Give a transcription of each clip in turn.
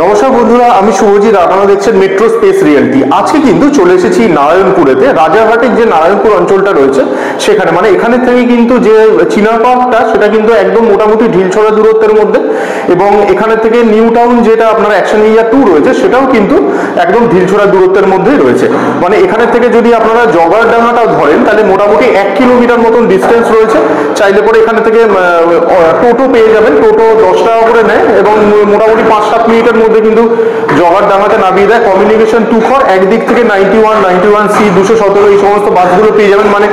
নমস্কার বন্ধুরা, আমি শুভজিৎ। আপনারা দেখছেন মেট্রো স্পেস রিয়েলিটি। আজকে কিন্তু চলে এসেছি নারায়ণপুরেতে। রাজারহাটের যে নারায়ণপুর অঞ্চলটা রয়েছে সেখানে, মানে এখানে থেকে কিন্তু যে চিনার পার্কটা সেটা কিন্তু একদম মোটামুটি ঢিলছড়া দূরত্বের মধ্যে, এবং এখানে থেকে নিউ টাউন যেটা আপনার অ্যাকশন এরিয়া 2 রয়েছে সেটাও কিন্তু একদম ঢিলছড়া দূরত্বের মধ্যেই রয়েছে। মানে এখানে থেকে যদি আপনারা জগারডাঙ্গাটা ধরেন তাহলে মোটামুটি 1 কিলোমিটার মতন ডিস্টেন্স রয়েছে। চাইলে পরে এখানে থেকে টোটো পেয়ে যাবেন। টোটো 10 টাকা করে নেয় এবং মোটামুটি 5-7 মিনিটের মধ্যে কিন্তু জগারডাঙ্গাতে নামিয়ে দেয়। কমিউনিকেশন 2 ফর একদিক থেকে 91, 91C, 217 এই সমস্ত বাসগুলো পেয়ে যাবেন। মানে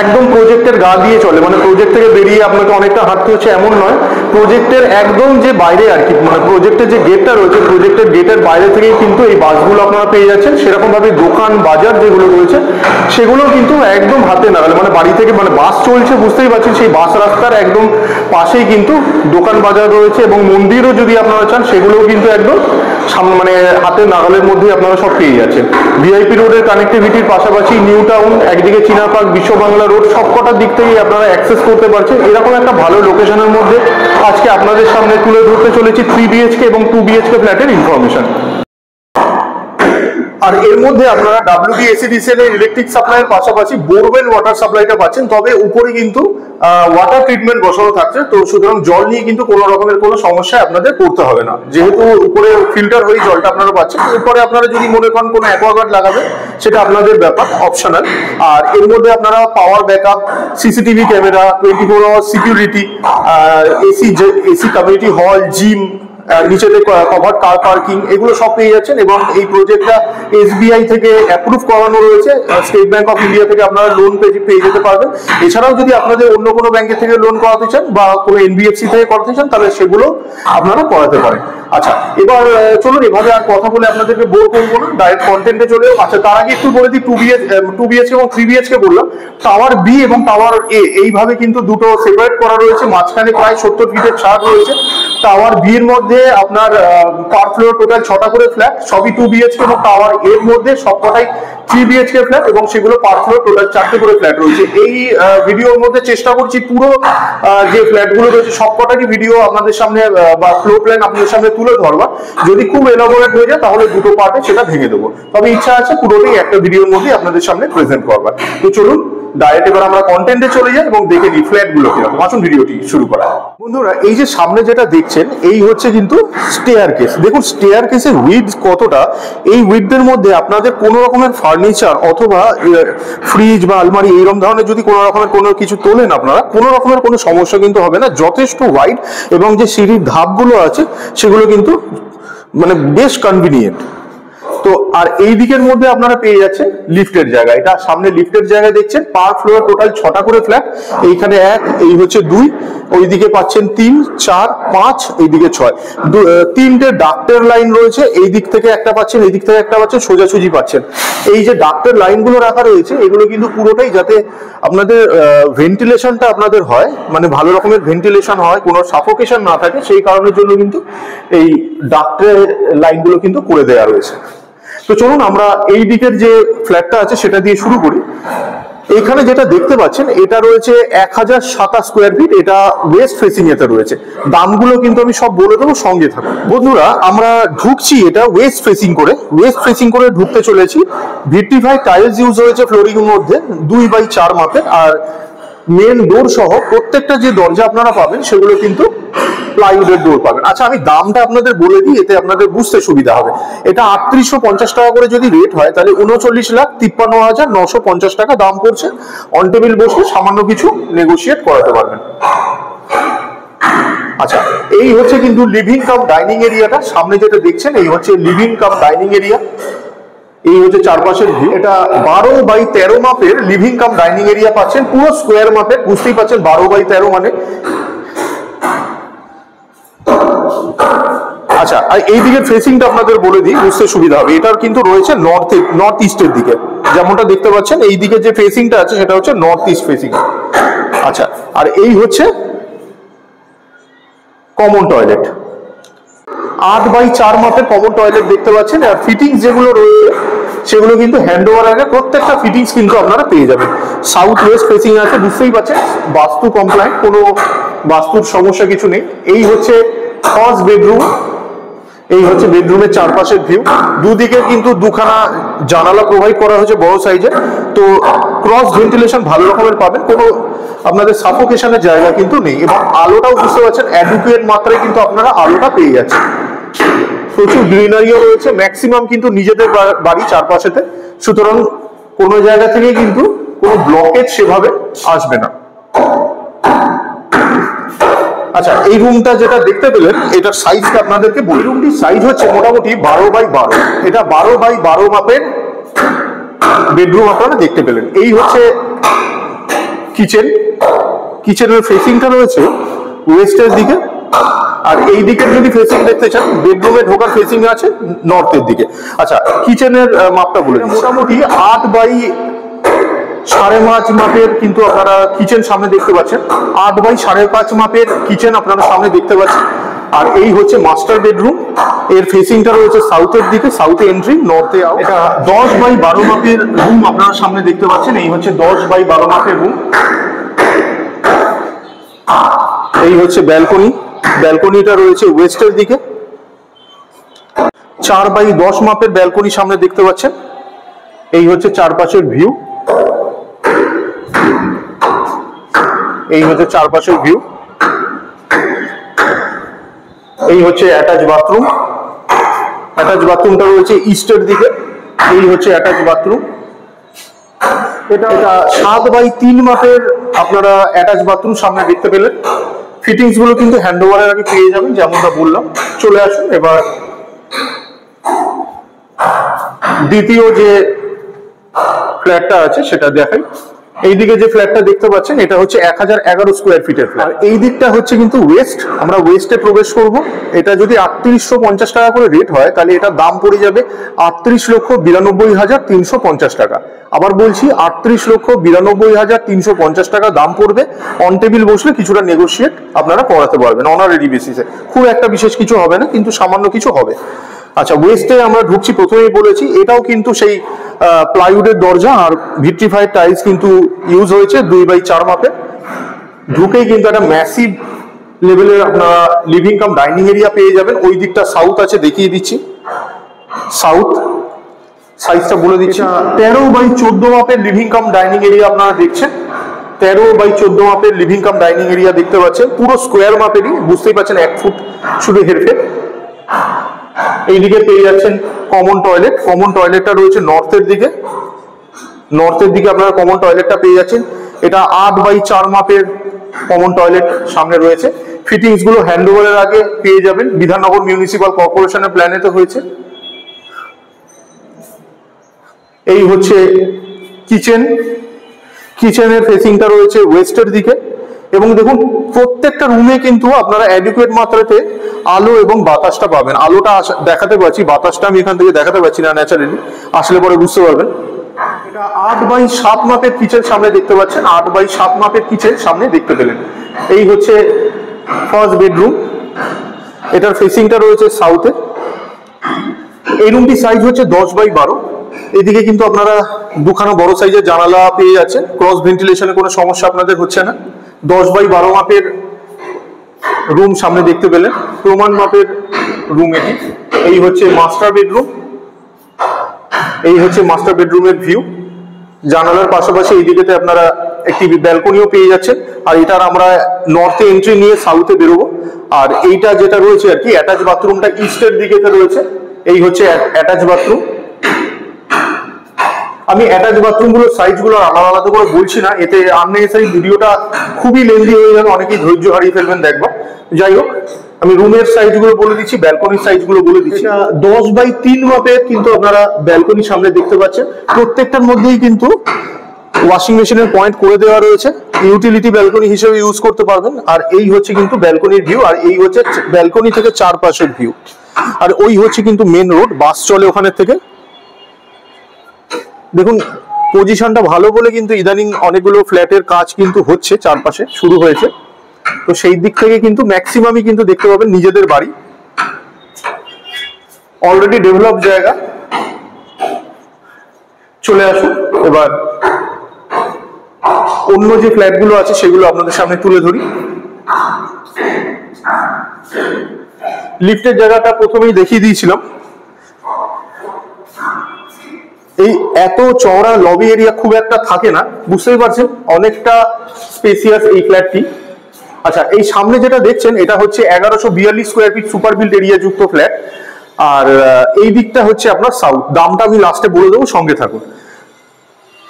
একদম প্রজেক্টের গা দিয়ে চলে। মানে প্রজেক্ট থেকে বেরিয়ে আপনাকে অনেকটা হাঁটতে হচ্ছে এমন নয়, প্রজেক্টের একদম যে বাইরে আর কি, মানে প্রজেক্টের যে গেটটা রয়েছে প্রজেক্টের গেটের বাইরে থেকেই কিন্তু এই বাসগুলো আপনারা পেয়ে যাচ্ছেন। সেরকম ভাবে দোকান বাজার যেগুলো রয়েছে সেগুলো কিন্তু একদম হাতে নাগালে, মানে বাড়ি থেকে, মানে বাস চলছে বুঝতেই পারছেন, সেই বাস রাস্তার একদম পাশেই কিন্তু দোকান বাজার রয়েছে, এবং মন্দিরও যদি আপনারা চান সেগুলোও কিন্তু একদম সামনে, মানে হাতের নাগালের মধ্যেই আপনারা সব পেয়ে যাচ্ছেন। ভিআইপি রোডের কানেক্টিভিটির পাশাপাশি নিউ টাউন, একদিকে চীনা পার্ক, বিশ্ব বাংলা রোড, সবকটার দিক থেকেই আপনারা অ্যাক্সেস করতে পারছেন। এরকম একটা ভালো লোকেশনের মধ্যে আজকে আপনাদের সামনে তুলে ধরতে চলেছি 3 BHK এবং 2 BHK ফ্ল্যাটের ইনফরমেশন। আর এর মধ্যে আপনারা WBSEDCL এর ইলেকট্রিক সাপ্লাইয়ের পাশাপাশি বোরওয়েল ওয়াটার সাপ্লাইটা পাচ্ছেন। তবে উপরে কিন্তু ওয়াটার ট্রিটমেন্ট বসানো থাকছে, তো সুতরাং জল নিয়ে কিন্তু কোনো রকমের কোনো সমস্যায় আপনাদের পড়তে হবে না। যেহেতু উপরে ফিল্টার হয়ে জলটা আপনারা পাচ্ছেন, এরপরে আপনারা যদি মনে করেন কোনো অ্যাকোয়াগার্ড লাগাবে সেটা আপনাদের ব্যাপার, অপশনাল। আর এর মধ্যে আপনারা power backup, CCTV camera, 24 hour security, AC community hall, gym, নিচেতে কভার্ড কার পার্কিং, এগুলো সব পেয়ে যাচ্ছেন। এবং এই প্রজেক্টটা SBI থেকে অ্যাপ্রুভ করানো রয়েছে। স্টেট ব্যাংক অফ ইন্ডিয়া থেকে আপনারা লোন পেয়ে যেতে পারবেন। এছাড়াও যদি আপনাদের অন্য কোনো ব্যাংকের থেকে লোন করাতে চান বা কোনো NBFC থেকে করাতে চান তাহলে সেগুলো আপনারা করাতে পারেন। আচ্ছা, এবার চলুন, এভাবে আর কথা বলে আপনাদেরকে বোর করবো না, ডাইরেক্ট কন্টেন্টে চলে যাবো। আচ্ছা, তার আগে একটু বলে দিই, 2 BHK এবং 3 BHK বললাম। টাওয়ার বি এবং টাওয়ার এ এইভাবে কিন্তু দুটো সেপারেট করা রয়েছে। মাঝখানে প্রায় 70 ফিটের ছাদ রয়েছে। টাওয়ার বি এর মধ্যে আপনার পার ফ্লোর টোটাল 6টা করে ফ্ল্যাট, সবই 2 BHK, এবং টাওয়ার এর মধ্যে সবকটাই 3 BHK ফ্ল্যাট, এবং সেগুলো পার ফ্লোর টোটাল 4টে করে ফ্ল্যাট রয়েছে। এই ভিডিওর মধ্যে চেষ্টা করছি পুরো যে ফ্ল্যাটগুলো রয়েছে সবকটারই ভিডিও আপনাদের সামনে বা ফ্লোর প্ল্যান আপনাদের সামনে তুলে ধরবা। যদি খুব এলাবোরেট হয়ে যায় তাহলে দুটো পার্টে সেটা ভেঙে দেবো, তবে ইচ্ছা আছে পুরোটাই একটা ভিডিওর মধ্যে আপনাদের সামনে প্রেজেন্ট করবার। তো চলুন ডাইরেক্ট এবার আমরা কন্টেন্টে চলে যাই এবং দেখে নিই ফ্ল্যাটগুলো কিরকম। আসুন ভিডিওটি শুরু করা। বন্ধুরা, এই যে সামনে যেটা দেখছেন এই হচ্ছে কিন্তু স্টেয়ার কেস। দেখুন স্টেয়ার কেসের উইডথ কতটা। এই উইডথের মধ্যে আপনাদের কোনো রকমের ফার্নিচার অথবা ফ্রিজ বা আলমারি এইরকম ধরনের যদি কোনো রকমের কোনো কিছু তোলেন আপনারা, কোনো রকমের কোনো সমস্যা কিন্তু হবে না। যথেষ্ট ওয়াইড, এবং যে সিঁড়ির ধাপগুলো আছে সেগুলো কিন্তু মানে বেশ কনভিনিয়েন্ট। তো আর এই দিকের মধ্যে আপনারা পেয়ে যাচ্ছেন লিফটের জায়গা। এটা সামনে লিফটের জায়গা দেখছেন। পার ফ্লোর টোটাল 6টা করে ফ্ল্যাট। এইখানে 1, এই হচ্ছে 2, ওইদিকে পাচ্ছেন 3, 4, 5, এইদিকে 6। 3টে ডাক্টের লাইন রয়েছে। এই দিক থেকে একটা পাচ্ছেন, এই দিক থেকে একটা পাচ্ছেন, সোজাসুজি পাচ্ছেন। এই যে ডাক্টের লাইনগুলো রাখা রয়েছে এগুলো কিন্তু পুরোটাই যাতে আপনাদের ভেন্টিলেশনটা আপনাদের হয়, মানে ভালো রকমের ভেন্টিলেশন হয়, কোনো সাফোকেশন না থাকে, সেই কারণের জন্য কিন্তু এই ডাক্টের লাইনগুলো কিন্তু করে দেওয়া রয়েছে। তো চলুন আমরা এই দিকের যে ফ্ল্যাটটা আছে সেটা দিয়ে শুরু করি। এখানে যেটা দেখতে পাচ্ছেন এটা রয়েছে 1027 স্কোয়ার ফিট। এটা ওয়েস্ট ফেসিং এতে রয়েছে। দামগুলো কিন্তু আমি সব বলে দেবো, সঙ্গে থাকুন। বন্ধুরা, আমরা ঢুকছি এটা ওয়েস্ট ফেসিং করে। ওয়েস্ট ফেসিং করে ঢুকতে চলেছি। ভিট্রিফাইড টাইলস ইউজ হয়েছে ফ্লোরিং এর মধ্যে 2x4 মাপের। আর মেন ডোর সহ প্রত্যেকটা যে দরজা আপনারা পাবেন সেগুলো কিন্তু প্লাইউডের ডোর পাবেন। আচ্ছা, আমি দামটা আপনাদের বলে দিই, এতে আপনাদের বুঝতে সুবিধা হবে। এটা 3850 টাকা করে যদি রেট হয় তাহলে 39,53,950 টাকা দাম পড়ছে। অন টেবিল বসে সামান্য কিছু নেগোশিয়েট করাতে পারবেন। আচ্ছা, এই হচ্ছে কিন্তু লিভিং কাম ডাইনিং এরিয়াটা। সামনে যেটা দেখছেন এই হচ্ছে লিভিং কাম ডাইনিং এরিয়া। এই হচ্ছে চারপাশের ভিউ। এটা 12x13 মাপের লিভিং কাম ডাইনিং এরিয়া পাচ্ছেন, পুরো স্কোয়ার মাপের। বুঝতেই পাচ্ছেন 12x13 মানে। আচ্ছা, আর এই দিকের ফেসিংটা আপনাদের বলে দিই, বুঝতে সুবিধা হবে। এটার কিন্তু রয়েছে নর্থ ইস্টের দিকে, যেমনটা দেখতে পাচ্ছেন। এই দিকে যে ফেসিংটা আছে সেটা হচ্ছে নর্থ ইস্ট ফেসিং। আচ্ছা, আর এই হচ্ছে কমন টয়লেট। 8x4 মাপের কমন টয়লেট দেখতে পাচ্ছেন। আর ফিটিংস যেগুলো রয়েছে সেগুলো কিন্তু হ্যান্ড ওভার আগে প্রত্যেকটা ফিটিংস কিন্তু আপনারা পেয়ে যাবেন। সাউথ ওয়েস্ট ফেসিং আছে, বুঝতেই পাচ্ছেন বাস্তু কমপ্লায়েন্ট, কোনো বাস্তুর সমস্যা কিছু নেই। এই হচ্ছে ফার্স্ট বেডরুম। এই হচ্ছে বেডরুমের চারপাশের ভিউ। দুদিকে কিন্তু দুখানা জানালা প্রোভাইড করা হয়েছে বড় সাইজের, তো ক্রস ভেন্টিলেশন ভালো রকমের পাবেন, কোনো আপনাদের সাফোকেশনের জায়গা কিন্তু নেই। এবং আলোটাও বুঝতে পারছেন অ্যাডুকুয়েট মাত্রায় কিন্তু আপনারা আলোটা পেয়ে যাচ্ছেন। প্রচুর গ্রিনারিও রয়েছে, ম্যাক্সিমাম কিন্তু নিজেদের বাড়ি চারপাশেতে, সুতরাং কোনো জায়গা থেকে কিন্তু কোনো ব্লকেজ সেভাবে আসবে না। আচ্ছা, এই রুমটা যেটা দেখতে পেলেন এটার সাইজটা আপনাদেরকে বলি। রুমটির সাইজ হচ্ছে মোটামুটি 12x12, এটা 12x12 মাপের বেডরুম আপনারা দেখতে পেলেন। এই হচ্ছে কিচেন, কিচেনের ফেসিংটা রয়েছে ওয়েস্টের দিকে, আর এই দিকের যদি ফেসিং দেখতে চান বেডরুমে ঢোকার ফেসিং আছে নর্থের দিকে। আচ্ছা, কিচেনের মাপটা বলে মোটামুটি 8x5.5 মাপের কিন্তু আপনারা কিচেন সামনে দেখতে পাচ্ছেন, 8x5.5 মাপের কিচেন আপনারা সামনে দেখতে পাচ্ছেন। আর এই হচ্ছে মাস্টার বেডরুম, এর ফেসিংটা রয়েছে সাউথের দিকে, সাউথে এন্ট্রি নর্থে আউট। এটা 10x12 মাপের রুম আপনারা সামনে দেখতে পাচ্ছেন, এই হচ্ছে 10x12 মাপের রুম। এই হচ্ছে ব্যালকনি, ব্যালকনিটা রয়েছে ওয়েস্টের দিকে, 4x10 মাপের ব্যালকনি সামনে দেখতে পাচ্ছেন। এই হচ্ছে চারপাশের ভিউ, এই হচ্ছে চারপাশের ভিউ। এই হচ্ছে অ্যাটাচ বাথরুম, অ্যাটাচ বাথরুমটা রয়েছে ইস্টের দিকে। এই হচ্ছে অ্যাটাচ বাথরুম, এটা 7x3 মাপের আপনারা অ্যাটাচ বাথরুম সামনে দেখতে পেলেন। ফিটিংস গুলো কিন্তু হ্যান্ড ওভারের আগে পেয়ে যাবেন, যেমনটা বললাম। চলে আসুন এবার দ্বিতীয় যে ফ্ল্যাটটা আছে সেটা দেখাই। এইদিকে যে ফ্ল্যাটটা দেখতে পাচ্ছেন এটা হচ্ছে 1011 স্কোয়ার ফিটের ফ্ল্যাট। আর এই দিকটা হচ্ছে কিন্তু ওয়েস্ট, আমরা ওয়েস্টে প্রবেশ করব। এটা যদি 3850 টাকা করে রেট হয় তাহলে এটার দাম পড়ে যাবে 38,92,350 টাকা। আবার বলছি 38,92,350 টাকা দাম পড়বে। অন টেবিল বসলে কিছুটা নেগোশিয়েট আপনারা করাতে পারবেন অনারারি বেসিসে, খুব একটা বিশেষ কিছু হবে না, কিন্তু সামান্য কিছু হবে। আচ্ছা, ওয়েস্টে আমরা ঢুকছি, প্রথমেই বলেছি এটাও কিন্তু সেই প্লাইউডের দরজা আর ভিট্রিফাইড টাইলস কিন্তু ইউজ হয়েছে 2x4 মাপে। ঢুকেই কিন্তু একটা ম্যাসিভ লেভেলের আপনারা লিভিং কাম ডাইনিং এরিয়া পেয়ে যাবেন। ওই দিকটা সাউথ আছে, দেখিয়ে দিচ্ছি। সাউথ সাইজটা বলে দিচ্ছি, 13x14 মাপের লিভিং কাম ডাইনিং এরিয়া আপনারা দেখছেন। 13x14 মাপের লিভিং কাম ডাইনিং এরিয়া দেখতে পাচ্ছেন, পুরো স্কোয়ার মাপেরই, বুঝতেই পারছেন 1 ফুট শুধু হেরফের। এইদিকে পেয়ে যাচ্ছেন কমন টয়লেট, কমন টয়লেটটা রয়েছে নর্থের দিকে, নর্থের দিকে আপনারা কমন টয়লেটটা পেয়ে যাচ্ছেন। এটা 8x4 মাপের কমন টয়লেট সামনে রয়েছে। ফিটিংস গুলো হ্যান্ড ওভারের আগে পেয়ে যাবেন, বিধাননগর মিউনিসিপাল কর্পোরেশনের প্ল্যানেতে হয়েছে। এই হচ্ছে কিচেন, কিচেনের ফেসিংটা রয়েছে ওয়েস্টের দিকে। এবং দেখুন প্রত্যেকটা রুমে কিন্তু আপনারা অ্যাডিকুয়েট মাত্রাতে আলো এবং বাতাসটা পাবেন। আলোটা দেখাতে পারছি, বাতাসটা আমি এখান থেকে দেখাতে পারছি না, ন্যাচারালি আসলে পরে বুঝতে পারবেন। এটা 8x7 মাপের কিচেন সামনে দেখতে পাচ্ছেন, 8x7 মাপের কিচেন সামনে দেখতে পেলেন। এই হচ্ছে ফার্স্ট বেডরুম, এটার ফেসিংটা রয়েছে সাউথে। এই রুমটির সাইজ হচ্ছে 10x12। এদিকে কিন্তু আপনারা দুখানা বড় সাইজের জানালা পেয়ে যাচ্ছেন, ক্রস ভেন্টিলেশনের কোনো সমস্যা আপনাদের হচ্ছে না। 10x12 মাপের রুম সামনে দেখতে পেলেন, প্রমাণ মাপের রুম এটি। এই হচ্ছে মাস্টার বেডরুম, এই হচ্ছে মাস্টার বেডরুমের ভিউ। জানালার পাশাপাশি এই দিকেতে আপনারা একটি ব্যালকনিও পেয়ে যাচ্ছেন। আর এটার আমরা নর্থে এন্ট্রি নিয়ে সাউথে বেরোবো। আর এইটা যেটা রয়েছে আর কি অ্যাটাচ বাথরুমটা ইস্টের দিকেতে রয়েছে। এই হচ্ছে অ্যাটাচ বাথরুম। আমি অ্যাটাচ বাথরুম গুলোর সাইজ গুলো আলাদা আলাদা করে বলছি না, এতে আননেসেসারি ভিডিওটা খুবই লেন্দি হয়ে যাবে, অনেকেই ধৈর্য হারিয়ে ফেলবেন দেখবা। যাই হোক, আমি রুমের সাইজ গুলো বলে দিচ্ছি, ব্যালকনির সাইজ গুলো বলে দিচ্ছি। 10x3 মাপের কিন্তু আপনারা ব্যালকনি সামনে দেখতে পাচ্ছেন। প্রত্যেকটার মধ্যেই কিন্তু ওয়াশিং মেশিনের পয়েন্ট করে দেওয়া রয়েছে, ইউটিলিটি ব্যালকনি হিসেবে ইউজ করতে পারবেন। আর এই হচ্ছে কিন্তু ব্যালকনির ভিউ, আর এই হচ্ছে ব্যালকনি থেকে চারপাশের ভিউ। আর ওই হচ্ছে কিন্তু মেন রোড, বাস চলে ওখানে থেকে। দেখুন পজিশনটা ভালো বলে কিন্তু ইদানিং অনেকগুলো ফ্ল্যাটের কাজ কিন্তু হচ্ছে, চারপাশে শুরু হয়েছে। তো সেই দিক থেকে কিন্তু ম্যাক্সিমামই কিন্তু দেখতে পাবেন নিজেদের বাড়ি, অলরেডি ডেভেলপ জায়গা। চলে আসুন এবার অন্য যে ফ্ল্যাটগুলো আছে সেগুলো আপনাদের সামনে তুলে ধরি। লিফটের জায়গাটা প্রথমেই দেখিয়ে দিয়েছিলাম। এই এত চওড়া লবি এরিয়া খুব একটা থাকে না, বুঝতেই পারছেন, অনেকটা স্পেসিয়াস এই ফ্ল্যাটটি। আচ্ছা, এই সামনে যেটা দেখছেন এটা হচ্ছে 1142 square feet super built area যুক্ত ফ্ল্যাট। আর এই দিকটা হচ্ছে আপনার সাউথ। দামটা আমি লাস্টে বলে দেবো, সঙ্গে থাকুন।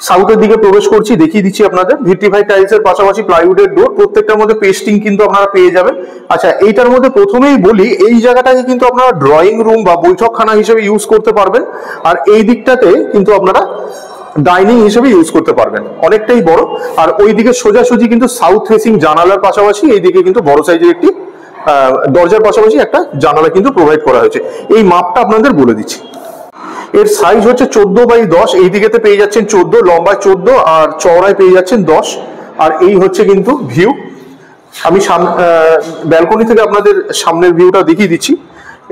সাউথের দিকে প্রবেশ করছি, দেখিয়ে দিচ্ছি আপনাদের। ভিট্রিফাইড টাইলসের পাশাপাশি প্লাইউডের ডোর, প্রত্যেকটার মধ্যে পেস্টিং কিন্তু আপনারা পেয়ে যাবেন। আচ্ছা, এইটার মধ্যে প্রথমেই বলি, এই জায়গাটাকে কিন্তু আপনারা ড্রয়িং রুম বা বৈঠকখানা হিসেবে ইউজ করতে পারবেন। আর এই দিকটাতে কিন্তু আপনারা ডাইনিং হিসেবে ইউজ করতে পারবেন, অনেকটাই বড়। আর ওইদিকে সোজাসুজি কিন্তু সাউথ ফেসিং জানালার পাশাপাশি এইদিকে কিন্তু বড় সাইজের একটি দরজার পাশাপাশি একটা জানালা কিন্তু প্রোভাইড করা হয়েছে। এই মাপটা আপনাদের বলে দিচ্ছি। এর সাইজ হচ্ছে 14x10, এই দিকেতে পেয়ে যাচ্ছেন 14, লম্বায় 14 আর চওড়ায় পেয়ে যাচ্ছেন 10। আর এই হচ্ছে কিন্তু ভিউ। আমি ব্যালকনি থেকে আপনাদের সামনের ভিউটা দেখিয়ে দিচ্ছি।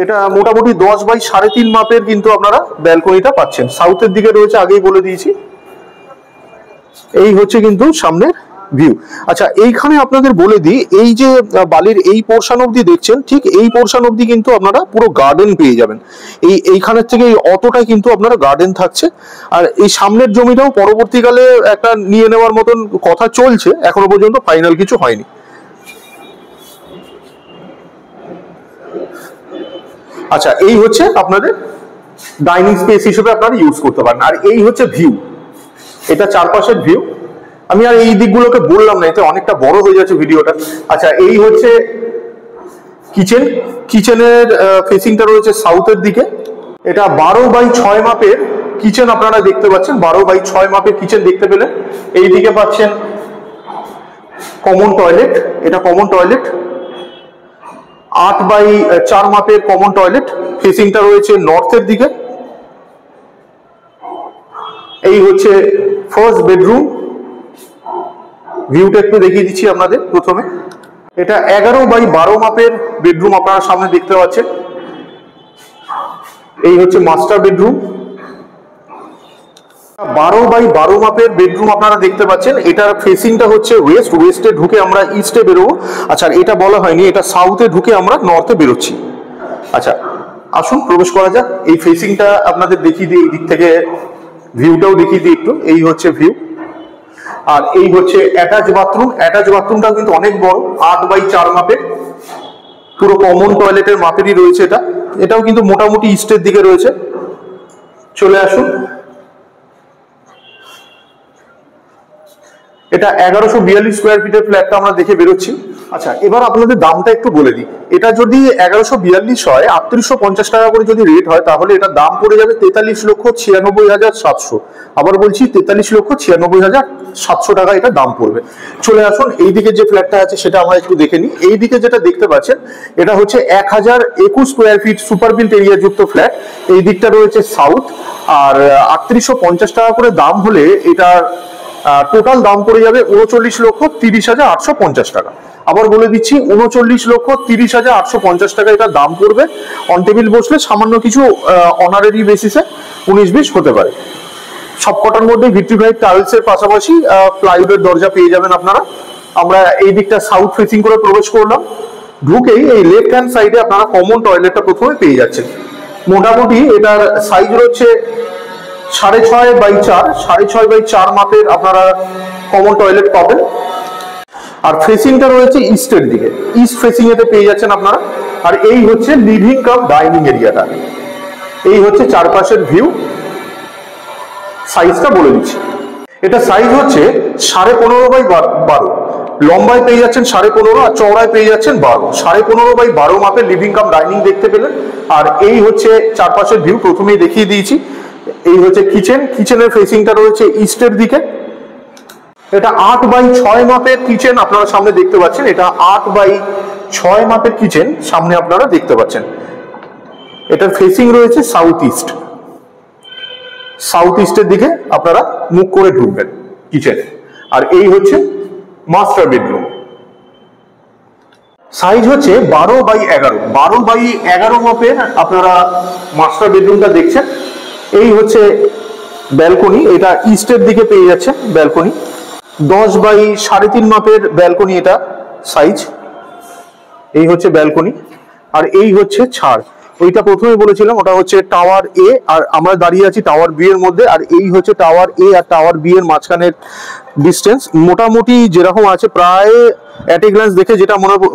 এটা মোটামুটি 10x3.5 মাপের কিন্তু আপনারা ব্যালকনিটা পাচ্ছেন। সাউথের দিকে রয়েছে, আগেই বলে দিয়েছি। এই হচ্ছে কিন্তু সামনের ভিউ। আচ্ছা, এইখানে আপনাদের বলে দিই, এই যে বালির এই পোর্শন অবধি দেখছেন, ঠিক এই পোর্শন অবধি কিন্তু আপনারা পুরো গার্ডেন পেয়ে যাবেন। এইখানের থেকে অতটাই কিন্তু আপনারা গার্ডেন থাকছে। আর এই সামনের জমিটাও পরবর্তীকালে একটা নিয়ে নেওয়ার মতন কথা চলছে, এখনো পর্যন্ত ফাইনাল কিছু হয়নি। আচ্ছা, এই হচ্ছে আপনাদের ডাইনিং স্পেস হিসেবে আপনারা ইউজ করতে পারেন। আর এই হচ্ছে ভিউ, এটা চারপাশের ভিউ। আমি আর এই দিকগুলোকে বললাম না, এতে অনেকটা বড় হয়ে যাচ্ছে ভিডিওটা। আচ্ছা, এই হচ্ছে কিচেন। কিচেনের ফেসিংটা রয়েছে সাউথের দিকে। এটা 12x6 মাপের কিচেন আপনারা দেখতে পাচ্ছেন। 12x6 মাপের কিচেন দেখতে পেলেন। এই দিকে পাচ্ছেন কমন টয়লেট, এটা কমন টয়লেট। 8x4 মাপের কমন টয়লেট। ফেসিংটা রয়েছে নর্থের দিকে। এই হচ্ছে ফার্স্ট বেডরুম। ভিউটা একটু দেখিয়ে দিচ্ছি আপনাদের প্রথমে। এটা 11x12 মাপের বেডরুম আপনারা সামনে দেখতে পাচ্ছেন। এই হচ্ছে মাস্টার বেডরুম। 12x12 মাপের বেডরুম আপনারা দেখতে পাচ্ছেন। এটার ফেসিংটা হচ্ছে ওয়েস্ট। ওয়েস্টে ঢুকে আমরা ইস্টে বেরোবো। আচ্ছা, এটা বলা হয়নি, এটা সাউথে ঢুকে আমরা নর্থে বেরোচ্ছি। আচ্ছা, আসুন প্রবেশ করা যাক। এই ফেসিংটা আপনাদের দেখিয়ে দিই, এই দিক থেকে ভিউটাও দেখিয়ে দিই একটু। এই হচ্ছে ভিউ। আর এই হচ্ছে অ্যাটাচ বাথরুম। অ্যাটাচ বাথরুমটাও কিন্তু অনেক বড়, 8x4 মাপের, পুরো কমন টয়লেটের মাপেরই রয়েছে এটা। এটাও কিন্তু মোটামুটি ইস্টের দিকে রয়েছে। চলে আসুন। এটা 1142 স্কোয়ার ফিটের ফ্ল্যাটটা আমরা দেখে বেরোচ্ছি। আচ্ছা, এবার আপনাদের দামটা একটু বলে দিই। এটা যদি 1142 হয়, 3850 টাকা করে যদি রেট হয়, তাহলে এটার দাম পড়ে যাবে 43,96,700। আবার বলছি, 43,96,700 টাকা এটা দাম পড়বে। চলে আসুন, এইদিকে যে ফ্ল্যাটটা আছে সেটা আমরা একটু দেখে নিই। এইদিকে যেটা দেখতে পাচ্ছেন, এটা হচ্ছে 1021 square feet super built area যুক্ত ফ্ল্যাট। এই দিকটা রয়েছে সাউথ। আর 3850 টাকা করে দাম হলে এটার টোটাল দাম পড়ে যাবে 39,30,850 টাকা। আবার বলে দিচ্ছি, 39,30,850 টাকা এটা দাম পড়বে। অন টেবিল বসলে সামান্য কিছু অনারারি বেসিসে 19-20 হতে পারে। সবকটার মধ্যে ভিট্রিফাইড টাইলসের পাশাপাশি প্লাইউডের দরজা পেয়ে যাবেন আপনারা। আমরা এই দিকটা সাউথ ফেসিং করে প্রবেশ করলাম। ঢুকেই এই লেফট হ্যান্ড সাইডে আপনারা কমন টয়লেটটা প্রথমে পেয়ে যাচ্ছেন। মোটামুটি এটার সাইজ হচ্ছে 6.5x4, 6.5x4 মাপের আপনারা কমন টয়লেট পাবেন। আর ফেসিংটা রয়েছে ইস্টের দিকে, ইস্ট ফেসিং এতে পেয়ে যাচ্ছেন আপনারা। আর এই হচ্ছে লিভিং কাম ডাইনিং এরিয়াটা। এই হচ্ছে চারপাশের ভিউ। সাইজটা বলে দিচ্ছি। এটা সাইজ হচ্ছে 15.5x12, লম্বায় পেয়ে যাচ্ছেন 15.5 আর চওড়ায় পেয়ে যাচ্ছেন 12। 15.5x12 মাপের লিভিং কাম ডাইনিং দেখতে পেলেন। আর এই হচ্ছে চারপাশের ভিউ, প্রথমেই দেখিয়ে দিয়েছি। এই হচ্ছে কিচেন। কিচেনের ফেসিংটা রয়েছে ইস্টের দিকে। এটা 8x6 মাপের কিচেন আপনারা সামনে দেখতে পাচ্ছেন। এটা 8x6 মাপের কিচেন সামনে আপনারা দেখতে পাচ্ছেন। এটার ফেসিং রয়েছে সাউথ ইস্ট। সাউথ ইস্টের দিকে আপনারা মুখ করে ঢুকবেন কিচেনে। আর এই হচ্ছে মাস্টার বেডরুম। সাইজ হচ্ছে 12x11, 12x11 মাপের আপনারা মাস্টার বেডরুমটা দেখছেন। এই হচ্ছে ব্যালকনি, এটা ইস্টের দিকে পেয়ে যাচ্ছেন ব্যালকনি। 10x3.5 মাপের ব্যালকনি এটা সাইজ। এই হচ্ছে ব্যালকনি। আর এই হচ্ছে ছাড়। ওইটা প্রথমে বলেছিলাম ওটা হচ্ছে টাওয়ার এ, আর আমরা দাঁড়িয়ে আছি টাওয়ার বি এর মধ্যে। আর এই হচ্ছে টাওয়ার এ আর টাওয়ার বি এর মাঝখানের ডিস্টেন্স মোটামুটি যেরকম আছে, প্রায় অ্যাট এ গ্লান্স দেখে যেটা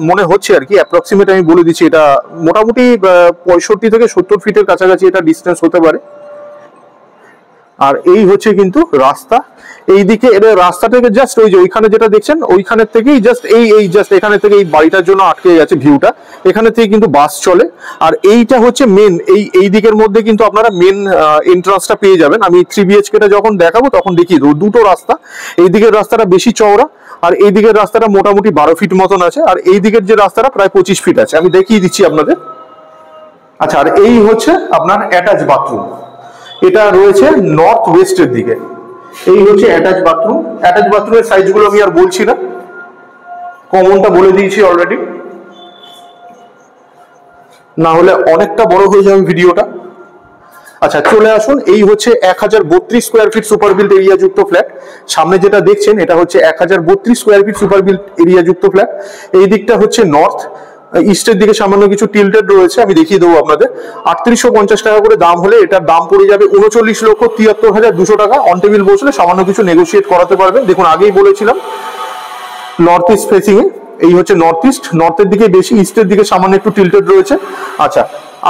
মনে হচ্ছে আর কি, অ্যাপ্রক্সিমেট আমি বলে দিচ্ছি, এটা মোটামুটি 65 থেকে 70 ফিটের কাছাকাছি এটা ডিস্টেন্স হতে পারে। আর এই হচ্ছে কিন্তু রাস্তা, এইদিকে এটা রাস্তা থেকে জাস্ট ওই যে ওইখানে যেটা দেখছেন ওইখানের থেকেই জাস্ট এই জাস্ট এখানে থেকে এই বাড়িটার জন্য আটকে গেছে ভিউটা, এখানে থেকে কিন্তু বাস চলে। আর এইটা হচ্ছে মেন, এই দিকের মধ্যে কিন্তু আপনারা মেন এন্ট্রান্সটা পেয়ে যাবেন। আমি 3 BHK টা যখন দেখাবো তখন দেখিয়ে দেবো। দুটো রাস্তা, এই দিকের রাস্তাটা বেশি চওড়া আর এই দিকের রাস্তাটা মোটামুটি 12 ফিট মতন আছে, আর এই দিকের যে রাস্তাটা প্রায় 25 ফিট আছে। আমি দেখিয়ে দিচ্ছি আপনাদের। আচ্ছা, আর এই হচ্ছে আপনার অ্যাটাচ বাথরুম, এটা রয়েছে নর্থ ওয়েস্টের দিকে। এই হচ্ছে অ্যাটাচ বাথরুম। অ্যাটাচ বাথরুমের সাইজগুলো আমি আর বলছি না, কমনটা বলে দিয়েছি অলরেডি, না হলে অনেকটা বড় হয়ে যাবে ভিডিওটা। আচ্ছা, চলে আসুন। এই হচ্ছে 1032 square feet super built area যুক্ত ফ্ল্যাট। সামনে যেটা দেখছেন এটা হচ্ছে 1032 square feet super built area যুক্ত ফ্ল্যাট। এই দিকটা হচ্ছে নর্থ, ইস্টের দিকে সামান্য কিছু টিল্টেড রয়েছে, আমি দেখিয়ে দেবো আপনাদের। 3850 টাকা করে দাম হলে এটার দাম পড়ে যাবে 39,73,200 টাকা। অন টেবিল বসলে সামান্য কিছু নেগোসিয়েট করাতে পারবেন। দেখুন, আগেই বলেছিলাম নর্থ ইস্ট ফেসিং এ, এই হচ্ছে নর্থ ইস্ট, নর্থের দিকে বেশি, ইস্টের দিকে সামান্য একটু টিল্টেড রয়েছে। আচ্ছা,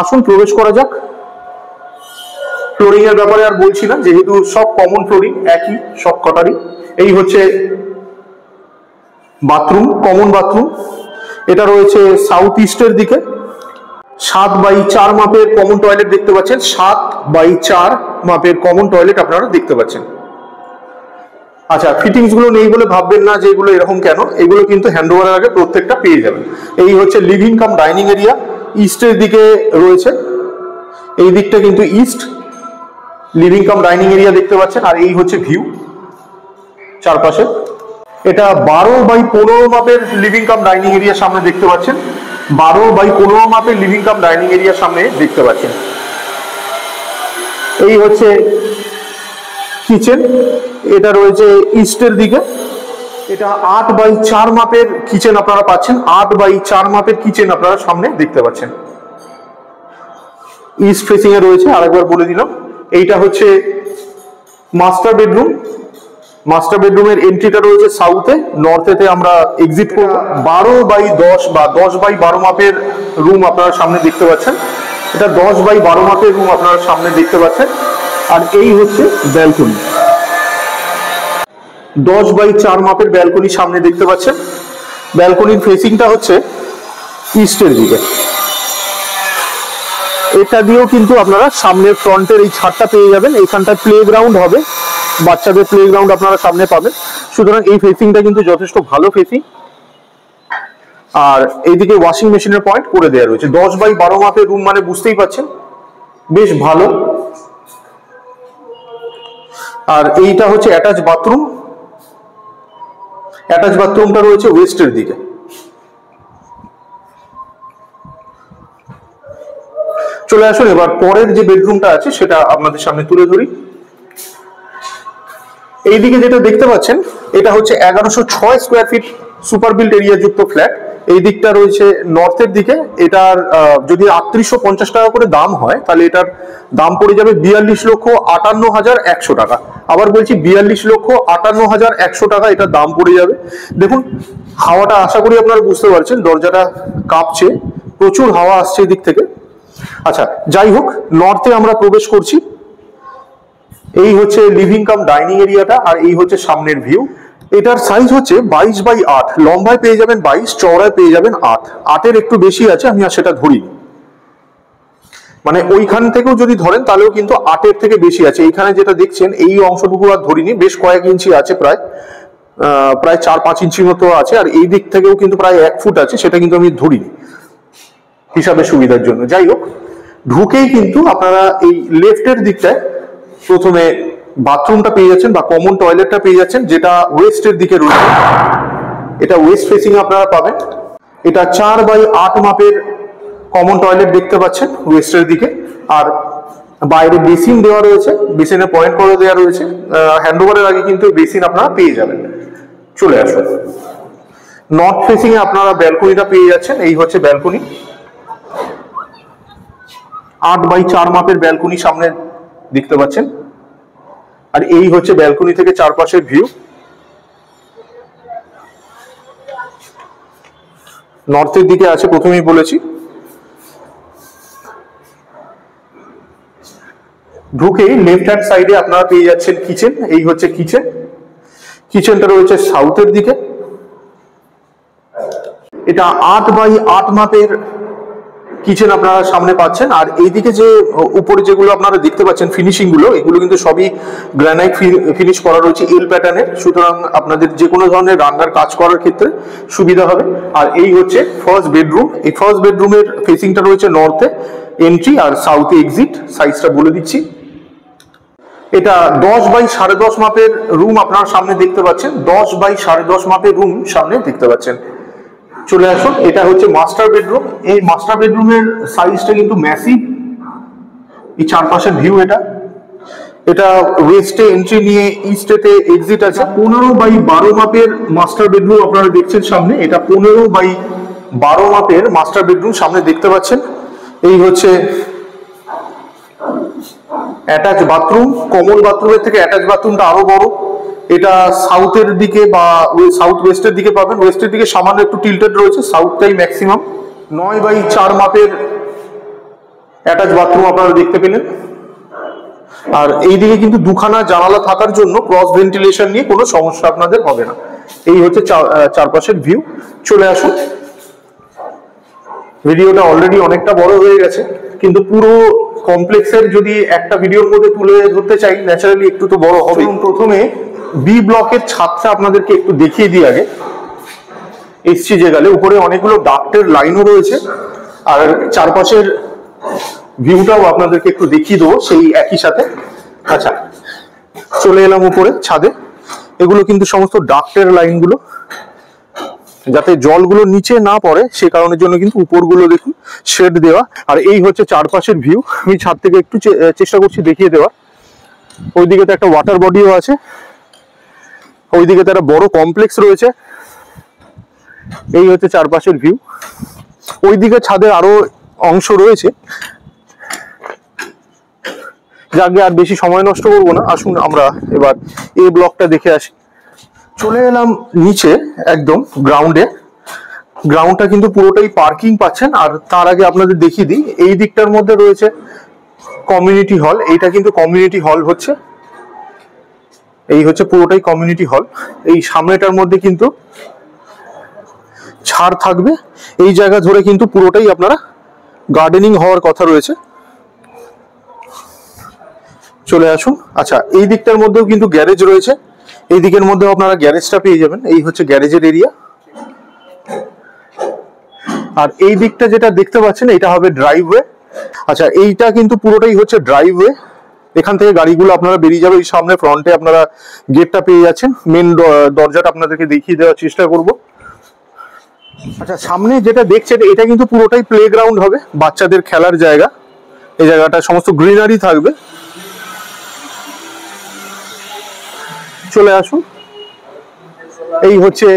আসুন প্রবেশ করা যাক। ফ্লোরিং এর ব্যাপারে আর বলছি না, যেহেতু সব কমন ফ্লোরিং একই সব কটারই। এই হচ্ছে বাথরুম, কমন বাথরুম, এটা রয়েছে সাউথ ইস্টের দিকে। 7x4 মাপের কমন টয়লেট দেখতে পাচ্ছেন, 7x4 মাপের কমন টয়লেট আপনারা দেখতে পাচ্ছেন। আচ্ছা, ফিটিংস গুলো নেই বলে ভাববেন না যে এগুলো এরকম কেন, এগুলো কিন্তু হ্যান্ডওভারের আগে প্রত্যেকটা পেয়ে যাবেন। এই হচ্ছে লিভিং কাম ডাইনিং এরিয়া, ইস্টের দিকে রয়েছে, এই দিকটা কিন্তু east, living cum dining area দেখতে পাচ্ছেন। আর এই হচ্ছে ভিউ চারপাশে। এটা 12x15 মাপের লিভিং কাম ডাইনিং এরিয়া সামনে দেখতে পাচ্ছেন, 12x15 মাপের লিভিং কাম ডাইনিং এরিয়া সামনে দেখতে পাচ্ছেন। এই হচ্ছে কিচেন, এটা রয়েছে ইস্টের দিকে। এটা 8x4 মাপের কিচেন আপনারা পাচ্ছেন, 8x4 মাপের কিচেন আপনারা সামনে দেখতে পাচ্ছেন, ইস্ট ফেসিং এ রয়েছে। আরেকবার বলে দিলাম, এইটা হচ্ছে মাস্টার বেডরুম। মাস্টার বেডরুমের এন্ট্রিটা রয়েছে সাউথে, নর্থেতে আমরা এক্সিট করব। 12x10 বা 10x12 মাপের রুম আপনারা সামনে দেখতে পাচ্ছেন, এটা 10x12 মাপের রুম আপনারা সামনে দেখতে পাচ্ছেন। আর এই হচ্ছে ব্যালকনি, 10x4 মাপের ব্যালকনি সামনে দেখতে পাচ্ছেন। ব্যালকনির ফেসিংটা হচ্ছে ইস্টের দিকে। এটা দিয়েও কিন্তু আপনারা সামনের ফ্রন্টের এই ছাদটা পেয়ে যাবেন। এইখানটায় প্লে গ্রাউন্ড হবে, বাচ্চাদের প্লে গ্রাউন্ড আপনারা সামনে পাবেন। সুতরাং এই ফেসিংটা কিন্তু যথেষ্ট ভালো ফেসিং। আর এইদিকে ওয়াশিং মেশিনের পয়েন্ট করে দেওয়া রয়েছে। 10x12 মাপের রুম মানে বুঝতেই পাচ্ছেন বেশ ভালো। আর এইটা হচ্ছে অ্যাটাচ বাথরুম, অ্যাটাচ বাথরুমটা রয়েছে ওয়েস্টের দিকে। চলে আসুন এবার পরের যে বেডরুমটা আছে সেটা আপনাদের সামনে তুলে ধরি। এইদিকে যেটা দেখতে পাচ্ছেন এটা হচ্ছে 1106 square feet super built area যুক্ত ফ্ল্যাট। এই দিকটা রয়েছে নর্থের দিকে। এটার যদি 3850 টাকা করে দাম হয় তাহলে এটার দাম পড়ে যাবে 42,58,100 টাকা। আবার বলছি 42,58,100 টাকা এটার দাম পড়ে যাবে। দেখুন হাওয়াটা আশা করি আপনারা বুঝতে পারছেন, দরজাটা কাঁপছে, প্রচুর হাওয়া আসছে এদিক থেকে। আচ্ছা, যাই হোক, নর্থে আমরা প্রবেশ করছি। এই হচ্ছে লিভিং কাম ডাইনিং এরিয়াটা, আর এই হচ্ছে সামনের ভিউ। এটার সাইজ হচ্ছে 22x8, লম্বায় পেয়ে যাবেন 22, চওড়ায় পেয়ে যাবেন 8। 8-এর একটু বেশি আছে, আমি আর সেটা ধরিনি, মানে ওইখান থেকেও যদি ধরেন তাহলেও কিন্তু 8-এর থেকে বেশি আছে। এইখানে যেটা দেখছেন এই অংশটুকু আর ধরিনি, বেশ কয়েক ইঞ্চি আছে, প্রায় 4-5 ইঞ্চি মতো আছে। আর এই দিক থেকেও কিন্তু প্রায় 1 ফুট আছে, সেটা কিন্তু আমি ধরিনি হিসাবে সুবিধার জন্য। যাই হোক, ঢুকেই কিন্তু আপনারা এই লেফটের দিকটায় প্রথমে বাথরুমটা পেয়ে যাচ্ছেন বা কমন টয়লেটটা পেয়ে যাচ্ছেন, যেটা ওয়েস্টের দিকে রয়েছে। এটা ওয়েস্ট ফেসিং আপনারা পাবেন। এটা 4x8 মাপের কমন টয়লেট দেখতে পাচ্ছেন ওয়েস্টের দিকে। আর বাইরে বেসিন দেওয়া রয়েছে, বেসিনে পয়েন্ট করে দেওয়া রয়েছে। হ্যান্ডওভারের আগে কিন্তু বেসিন আপনারা পেয়ে যাবেন। চলে আসুন, নর্থ ফেসিং এ আপনারা ব্যালকনিটা পেয়ে যাচ্ছেন। এই হচ্ছে ব্যালকনি। 8x4 মাপের ব্যালকনি সামনে দেখতে পাচ্ছেন। আর এই হচ্ছে ব্যালকনি থেকে চারপাশের ভিউ। নর্থের দিকে আছে, প্রথমেই বলেছি। ঢুকেই লেফট হ্যান্ড সাইডে আপনারা পেয়ে যাচ্ছেন কিচেন। এই হচ্ছে কিচেন। কিচেনটা রয়েছে সাউথের দিকে। এটা 8x8 মাপের কিচেন আপনারা সামনে পাচ্ছেন। আর এইদিকে যে উপরে যেগুলো আপনারা দেখতে পাচ্ছেন ফিনিশিং গুলো, এগুলো কিন্তু সবই গ্রানাইট ফিনিশ করা রয়েছে এল প্যাটার্নের, সুতরাং আপনাদের যে কোনো ধরনের রান্নার কাজ করার ক্ষেত্রে সুবিধা হবে। আর এই হচ্ছে ফার্স্ট বেডরুম। এই ফার্স্ট বেডরুমের ফেসিংটা রয়েছে নর্থে এন্ট্রি আর সাউথে এক্সিট। সাইজটা বলে দিচ্ছি, এটা 10x10.5 মাপের রুম আপনারা সামনে দেখতে পাচ্ছেন। 10x10.5 মাপের রুম সামনে দেখতে পাচ্ছেন। চলে আসুন, এটা হচ্ছে মাস্টার বেডরুম। এই মাস্টার বেডরুমের সাইজটা কিন্তু ম্যাসিভ। এই চারপাশের ভিউ এটা ওয়েস্টে এন্ট্রি নিয়ে ইস্টেতে এক্সিট আছে। 15x12 মাপের মাস্টার বেডরুম আপনারা দেখছেন সামনে। এটা 15x12 মাপের মাস্টার বেডরুম সামনে দেখতে পাচ্ছেন। এই হচ্ছে অ্যাটাচ বাথরুম। কমন বাথরুমের থেকে অ্যাটাচ বাথরুমটা আরো বড়। এটা সাউথের দিকে বা সাউথ ওয়েস্টের দিকে পাবেন। ওয়েস্টের দিকে সামান্য একটু টিল্টেড রয়েছে, সাউথটাই ম্যাক্সিমাম। 9x4 মাপের অ্যাটাচ বাথরুম আপনারা দেখতে পেলেন। আর এইদিকে কিন্তু দুখানা জানালা থাকার জন্য ক্রস ভেন্টিলেশন নিয়ে কোনো সমস্যা আপনাদের হবে না। এই হচ্ছে চারপাশের ভিউ। চলে আসুন, ভিডিওটা অলরেডি অনেকটা বড় হয়ে গেছে, কিন্তু পুরো কমপ্লেক্সের যদি একটা ভিডিওর মধ্যে তুলে ধরতে চাই ন্যাচারালি একটু তো বড় হবে। প্রথমে বি ব্লকের ছাদটা আপনাদেরকে একটু দেখিয়ে দিই আগে। এসছি যে গেলে উপরে অনেকগুলো ডাক্টের লাইনও রয়েছে, আর চারপাশের ভিউটাও আপনাদেরকে একটু দেখিয়ে দেবো সেই একই সাথে। আচ্ছা, চলে এলাম উপরে ছাদে। এগুলো কিন্তু সমস্ত ডাক্টের লাইনগুলো, যাতে জলগুলো নিচে না পড়ে সে কারণের জন্য কিন্তু উপরগুলো দেখুন শেড দেওয়া। আর এই হচ্ছে চারপাশের ভিউ। আমি ছাদ থেকে একটু চেষ্টা করছি দেখিয়ে দেওয়া। ওইদিকে তো একটা ওয়াটার বডিও আছে, ওইদিকে তো একটা বড় কমপ্লেক্স রয়েছে। এই হচ্ছে চারপাশের ভিউ। ওইদিকে ছাদের আরো অংশ রয়েছে। যাকে আর বেশি সময় নষ্ট করবো না, আসুন আমরা এবার এই ব্লকটা দেখে আসি। চলে এলাম নিচে একদম গ্রাউন্ডে। গ্রাউন্ডটা কিন্তু পুরোটাই পার্কিং পাচ্ছেন। আর তার আগে আপনাদের দেখিয়ে দিই, এই দিকটার মধ্যে রয়েছে কমিউনিটি হল। এইটা কিন্তু কমিউনিটি হল হচ্ছে, এই হচ্ছে পুরোটাই কমিউনিটি হল। এই সামনেটার মধ্যে কিন্তু ছাড় থাকবে। এই জায়গা ধরে কিন্তু পুরোটাই আপনারা গার্ডেনিং হওয়ার কথা রয়েছে। চলে আসুন। আচ্ছা, এই দিকটার মধ্যেও কিন্তু গ্যারেজ রয়েছে। এই দিকের মধ্যেও আপনারা গ্যারেজটা পেয়ে যাবেন। এই হচ্ছে গ্যারেজের এরিয়া। আর এই দিকটা যেটা দেখতে পাচ্ছেন এটা হবে ড্রাইভওয়ে। আচ্ছা, এইটা কিন্তু পুরোটাই হচ্ছে ড্রাইভওয়ে। এখান থেকে গাড়িগুলো আপনারা বেরিয়ে যাবে। এই সামনে ফ্রন্টে আপনারা গেটটা পেয়ে যাচ্ছেন। মেন দরজাটা আপনাদেরকে দেখিয়ে দেওয়ার চেষ্টা করব। আচ্ছা, সামনে যেটা দেখছেন এটা কিন্তু পুরোটাই প্লেগ্রাউন্ড হবে, বাচ্চাদের খেলার জায়গা। এই জায়গাটা সমস্ত গ্রিনারি থাকবে। চলে আসুন, এই হচ্ছে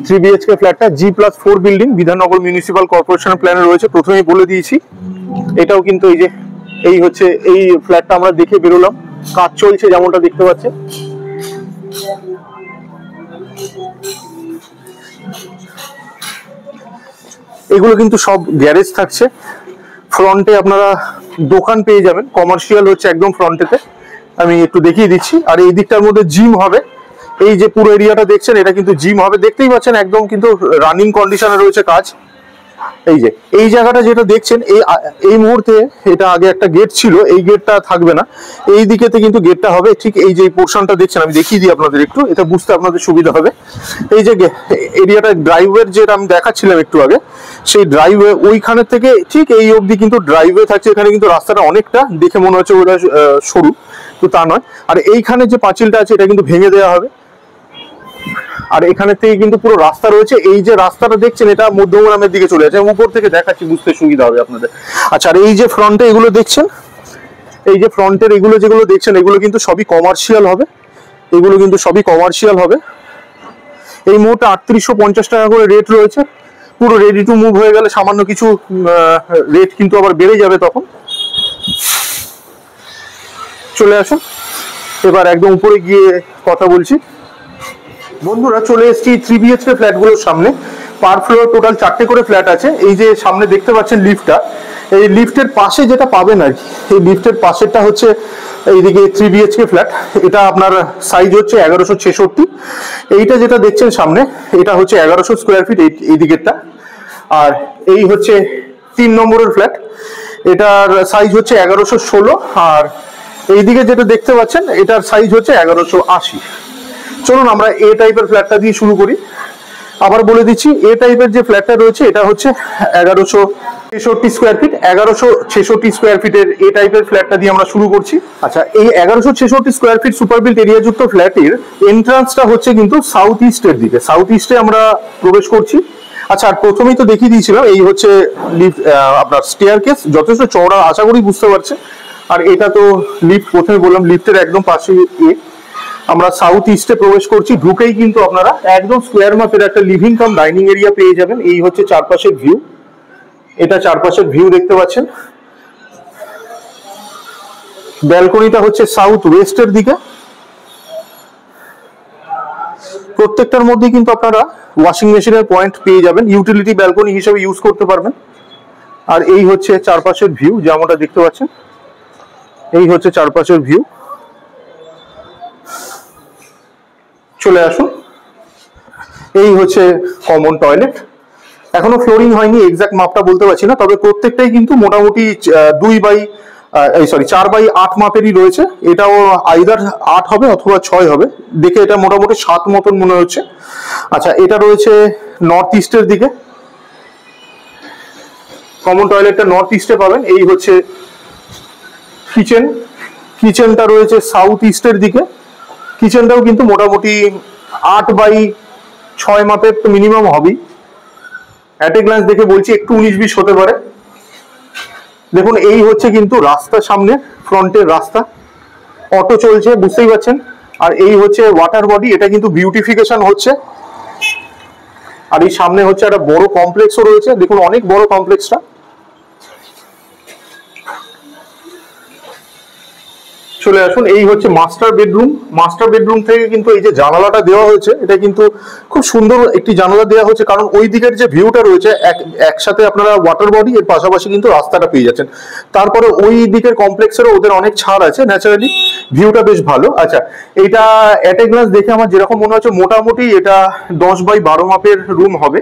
3 BHK ফ্ল্যাটটা, G+4 বিল্ডিং, বিধাননগর মিউনিসিপাল কর্পোরেশনের প্ল্যানে রয়েছে। প্রথমেই বলে দিয়েছি এটাও কিন্তু এই যে এই হচ্ছে এই ফ্ল্যাটটা আমরা দেখে বেরোলাম। কাজ চলছে যেমনটা দেখতে পাচ্ছেন। এগুলো কিন্তু সব গ্যারেজ থাকছে। ফ্রন্টে আপনারা দোকান পেয়ে যাবেন, কমার্শিয়াল হচ্ছে একদম ফ্রন্টেতে। আমি একটু দেখিয়ে দিচ্ছি। আর এই দিকটার মধ্যে জিম হবে। এই যে পুরো এরিয়াটা দেখছেন এটা কিন্তু জিম হবে, দেখতেই পাচ্ছেন একদম কিন্তু রানিং কন্ডিশনে রয়েছে কাজ। এই যে এই জায়গাটা যেটা দেখছেন এই মুহূর্তে এটা আগে একটা গেট ছিল, এই গেটটা থাকবে না। এই দিকেতে কিন্তু গেটটা হবে। ঠিক এই যে পোর্শনটা দেখছেন আমি দেখিয়ে দিই আপনাদের একটু, এটা বুঝতে আপনাদের সুবিধা হবে। এই যে এরিয়াটা ড্রাইভওয়ের যেটা আমি দেখাচ্ছিলাম একটু আগে, সেই ড্রাইভওয়ে ওইখানের থেকে ঠিক এই অবধি কিন্তু ড্রাইভওয়ে থাকছে। এখানে কিন্তু রাস্তাটা অনেকটা দেখে মনে হচ্ছে ওটা সরু, তো তা নয়। আর এইখানে যে পাঁচিলটা আছে এটা কিন্তু ভেঙে দেওয়া হবে। আর এখানে থেকে কিন্তু পুরো রাস্তা রয়েছে। এই যে রাস্তাটা দেখছেন এটা মধ্যমগ্রামের দিকে চলে যাচ্ছে। উপর থেকে দেখাচ্ছি, বুঝতে সুবিধা হবে আপনাদের। আচ্ছা, আর এই যে ফ্রন্টে এগুলো দেখছেন, এই যে ফ্রন্টের এগুলো যেগুলো দেখছেন এগুলো কিন্তু সবই কমার্শিয়াল হবে। এগুলো কিন্তু সবই কমার্শিয়াল হবে। এই মুহূর্তে 3850 টাকা করে রেট রয়েছে পুরো রেডি টু মুভ হয়ে গেলে সামান্য কিছু রেট কিন্তু আবার বেড়ে যাবে তখন। চলে আসুন এবার একদম উপরে গিয়ে কথা বলছি। বন্ধুরা চলে এসেছি 3 BHK ফ্ল্যাটগুলোর সামনে। পার ফ্লোর টোটাল 4টে করে ফ্ল্যাট আছে। এই যে সামনে দেখতে পাচ্ছেন লিফটটা, এই লিফটের পাশে যেটা পাবেন আর কি, এই লিফটের পাশেরটা হচ্ছে এইদিকে 3 BHK ফ্ল্যাট। এটা আপনার সাইজ হচ্ছে 1166। এইটা যেটা দেখছেন সামনে এটা হচ্ছে 1100 স্কোয়ার ফিট এই দিকেরটা। আর এই হচ্ছে 3 নম্বরের ফ্ল্যাট, এটার সাইজ হচ্ছে 1116। আর এইদিকে যেটা দেখতে পাচ্ছেন এটার সাইজ হচ্ছে 1180। চলুন আমরা এ টাইপের ফ্ল্যাটটা দিয়ে শুরু করি। আবার বলে দিচ্ছি, এ টাইপের যে ফ্ল্যাটটা রয়েছে এটা হচ্ছে 1166 স্কোয়ার ফিট। 1166 স্কোয়ার ফিটের এ টাইপের ফ্ল্যাটটা দিয়ে আমরা শুরু করছি। আচ্ছা, এই 1166 square feet super built area যুক্ত ফ্ল্যাটের এন্ট্রান্সটা হচ্ছে কিন্তু সাউথ ইস্টের দিকে। সাউথ ইস্টে আমরা প্রবেশ করছি। আচ্ছা, আর প্রথমেই তো দেখিয়ে দিয়েছিলাম এই হচ্ছে আপনার স্টেয়ারকেস, যথেষ্ট চওড়া, আশা করি বুঝতে পারছেন। আর এটা তো লিফট, প্রথমে বললাম লিফটের একদম পাশে আমরা সাউথ ইস্টে প্রবেশ করছি। ঢুকেই কিন্তু আপনারা একদম স্কোয়ার মাপের একটা লিভিং কাম ডাইনিং এরিয়া পেয়ে যাবেন। এই হচ্ছে চারপাশের ভিউ, এটা চারপাশের ভিউ দেখতে পাচ্ছেন। ব্যালকনিটা হচ্ছে সাউথ ওয়েস্টের দিকে। প্রত্যেকটার মধ্যে কিন্তু আপনারা ওয়াশিং মেশিনের পয়েন্ট পেয়ে যাবেন, ইউটিলিটি ব্যালকনি হিসেবে ইউজ করতে পারবেন। আর এই হচ্ছে চারপাশের ভিউ, যেমনটা দেখতে পাচ্ছেন এই হচ্ছে চারপাশের ভিউ। চলে আসুন, এই হচ্ছে কমন টয়লেট। এখনো ফ্লোরিং হয়নি, এক্সাক্ট মাপটা বলতে পারছি না, তবে প্রত্যেকটাই কিন্তু মোটামুটি 4/8 মাপেরই রয়েছে। এটাও আইদার 8 হবে অথবা 6 হবে, দেখে এটা মোটামুটি 7 মতন মনে হচ্ছে। আচ্ছা, এটা রয়েছে নর্থ ইস্টের দিকে, কমন টয়লেটটা নর্থ ইস্টে পাবেন। এই হচ্ছে কিচেন, কিচেনটা রয়েছে সাউথ ইস্টের দিকে। কিচেনটাও কিন্তু মোটামুটি 8/6 মাপের তো মিনিমাম হবেই। অ্যাট এ গ্লান্স দেখে বলছি একটু 19-20 হতে পারে। দেখুন এই হচ্ছে কিন্তু রাস্তা, সামনে ফ্রন্টের রাস্তা, অটো চলছে বুঝতেই পারছেন। আর এই হচ্ছে ওয়াটার বডি, এটা কিন্তু বিউটিফিকেশন হচ্ছে। আর এই সামনে হচ্ছে একটা বড় কমপ্লেক্সও রয়েছে, দেখুন অনেক বড় কমপ্লেক্সটা। চলে আসুন, এই হচ্ছে মাস্টার বেডরুম। মাস্টার বেডরুম থেকে কিন্তু এই যে জানালাটা দেওয়া হয়েছে, এটা কিন্তু খুব সুন্দর একটি জানালা দেওয়া হয়েছে, কারণ ওই দিকের যে ভিউটা রয়েছে একসাথে আপনারা ওয়াটার বডি এর পাশাপাশি কিন্তু রাস্তাটা পেয়ে যাচ্ছেন। তারপরে ওই দিকের কমপ্লেক্সেরও ওদের অনেক ছাড় আছে, ন্যাচারালি ভিউটা বেশ ভালো। আচ্ছা, এটা অ্যাট এ গ্লান্স দেখে আমার যেরকম মনে হচ্ছে মোটামুটি এটা 10/12 মাপের রুম হবে।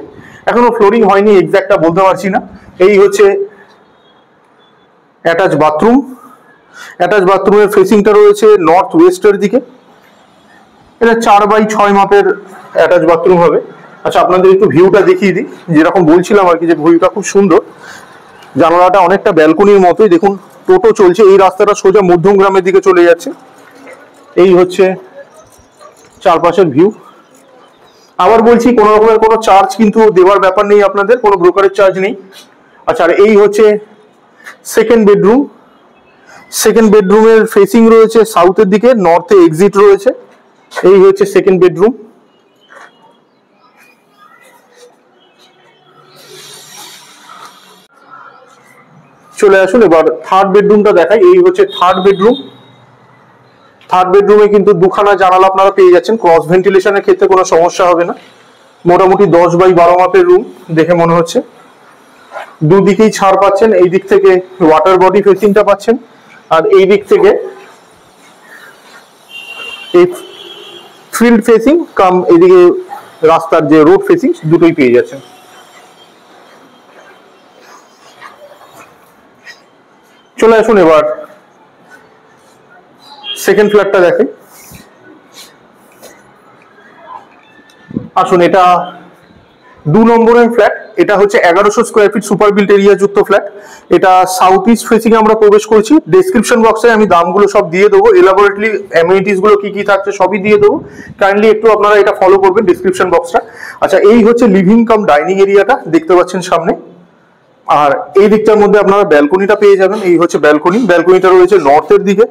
এখনো ফ্লোরিং হয়নি, এক্সাক্টটা বলতে পারছি না। এই হচ্ছে অ্যাটাচ বাথরুম। অ্যাটাচ বাথরুমের ফেসিংটা রয়েছে নর্থ ওয়েস্টের দিকে। এটা 4/6 মাপের অ্যাটাচ বাথরুম হবে। আচ্ছা, আপনাদের একটু ভিউটা দেখিয়ে দিই, যেরকম বলছিলাম আর কি, যে ভিউটা খুব সুন্দর। জানালাটা অনেকটা ব্যালকনির মতোই। দেখুন টোটো চলছে, এই রাস্তাটা সোজা মধ্যমগ্রামের দিকে চলে যাচ্ছে। এই হচ্ছে চারপাশের ভিউ। আবার বলছি, কোনো রকমের কোনো চার্জ কিন্তু দেওয়ার ব্যাপার নেই আপনাদের, কোনো ব্রোকারের চার্জ নেই। আচ্ছা, আর এই হচ্ছে সেকেন্ড বেডরুম। সেকেন্ড বেডরুমের ফেসিং রয়েছে সাউথের দিকে, নর্থে এক্সিট রয়েছে। এই হচ্ছে সেকেন্ড বেডরুম। চলে আসুন এবার থার্ড বেডরুমটা দেখাই। এই হচ্ছে থার্ড বেডরুম। থার্ড বেডরুমে কিন্তু দুখানা জানালা আপনারা পেয়ে যাচ্ছেন, ক্রস ভেন্টিলেশনের ক্ষেত্রে কোনো সমস্যা হবে না। মোটামুটি 10/12 মাপের রুম দেখে মনে হচ্ছে। দুদিকেই ছাড় পাচ্ছেন, এই দিক থেকে ওয়াটার বডি ফেসিংটা পাচ্ছেন, আর এই দিক থেকে এই ফিল্ড ফেসিং কাম এইদিকে রাস্তার যে রোড ফেসিং দুটোই পেয়ে যাচ্ছেন। চলে আসুন এবার সেকেন্ড ফ্ল্যাটটা দেখে। আসুন, এটা 2 নম্বরের ফ্ল্যাট। এটা হচ্ছে 1100 square feet super built area যুক্ত ফ্ল্যাট। এটা সাউথ ইস্ট ফেসিং আমরা প্রবেশ করছি। ডেসক্রিপশন বক্সে আমি দামগুলো সব দিয়ে দেবো, এলাবোরেটলি অ্যামিনিটিস গুলো কি কি থাকছে সবই দিয়ে দেবো। কাইন্ডলি একটু আপনারা এটা ফলো করবেন ডিসক্রিপশন বক্সটা। আচ্ছা, এই হচ্ছে লিভিং কাম ডাইনিং এরিয়াটা দেখতে পাচ্ছেন সামনে। আর এই দিকটার মধ্যে আপনারা ব্যালকনিটা পেয়ে যাবেন। এই হচ্ছে ব্যালকনি। ব্যালকনিটা রয়েছে নর্থের দিকে।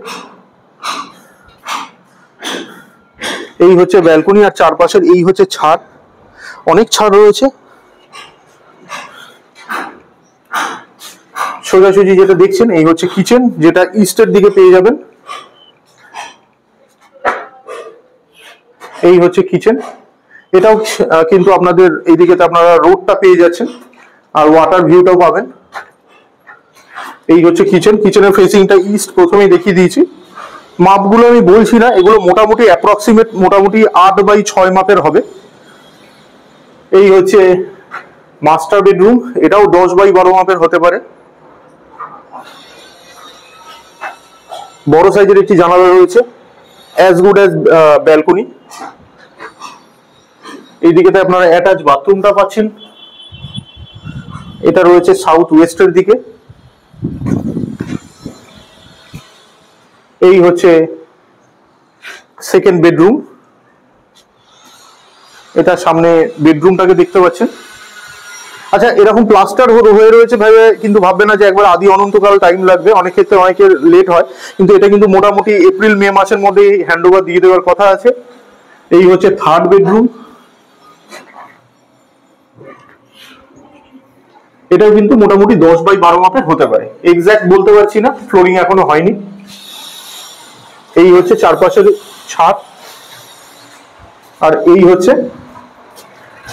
এই হচ্ছে ব্যালকনি, আর চারপাশের এই হচ্ছে ছাদ, অনেক ছাদ রয়েছে। সোজাসুজি যেটা দেখছেন এই হচ্ছে কিচেন, যেটা ইস্টের দিকে পেয়ে যাবেন। এই হচ্ছে কিচেন, এটাও কিন্তু আপনাদের এইদিকে আপনারা রোডটা পেয়ে যাচ্ছেন আর ওয়াটার ভিউটাও পাবেন। এই হচ্ছে কিচেন, কিচেনের ফেসিংটা ইস্ট প্রথমেই দেখিয়ে দিয়েছি। মাপগুলো আমি বলছি না, এগুলো মোটামুটি অ্যাপ্রক্সিমেট মোটামুটি 8x6 মাপের হবে। এই হচ্ছে মাস্টার বেডরুম, এটাও 10x12 মাপের হতে পারে। বড় সাইজের একটি জানালা রয়েছে, অ্যাজ গুড অ্যাজ ব্যালকনি। এইদিকে আপনারা অ্যাটাচ বাথরুমটা পাচ্ছেন, এটা রয়েছে সাউথ ওয়েস্টের দিকে। এই হচ্ছে সেকেন্ড বেডরুম, এটা সামনে বেডরুমটাকে দেখতে পাচ্ছেন। আচ্ছা, এরকম প্লাস্টার হয়ে রয়েছে ভাবে কিন্তু ভাববে না যে একবার আদি অনন্তকাল টাইম লাগবে, অনেক ক্ষেত্রে অনেকের লেট হয়, কিন্তু এটা কিন্তু মোটামুটি এপ্রিল মে মাসের মধ্যে হ্যান্ডওভার দিয়ে দেওয়ার কথা আছে। এই হচ্ছে থার্ড বেডরুম, এটাও কিন্তু মোটামুটি 10x12 মাপের হতে পারে, এক্সাক্ট বলতে পারছি না, ফ্লোরিং এখনো হয়নি। এই হচ্ছে চারপাশের ছাদ, আর এই হচ্ছে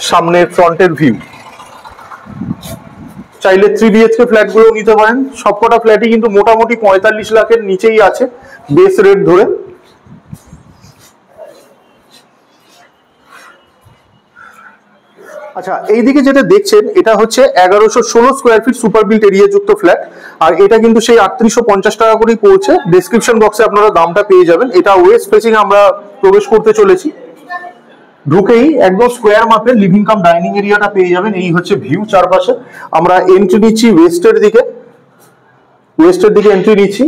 সামনের ফ্রন্টের ভিউ। চাইলে 3 BHK ফ্ল্যাট গুলো নিতে পারেন, সবকটা ফ্ল্যাটই কিন্তু মোটামুটি 45 লাখের নিচেই আছে বেস রেট ধরে। আচ্ছা, এইদিকে যেটা দেখছেন এটা হচ্ছে 1116 square feet super built area যুক্ত ফ্ল্যাট, আর এটা কিন্তু সেই 3850 টাকা করেই পড়ছে। ডেসক্রিপশন বক্সে আপনারা দামটা পেয়ে যাবেন। এটা ওয়েস্ট ফেসিং আমরা প্রবেশ করতে চলেছি, ঢুকেই একদম স্কোয়ার মাপের লিভিং কাম ডাইনিং এরিয়াটা পেয়ে যাবেন। এই হচ্ছে ভিউ চারপাশে। আমরা এন্ট্রি নিচ্ছি ওয়েস্টের দিকে, ওয়েস্টের দিকে এন্ট্রি নিচ্ছি,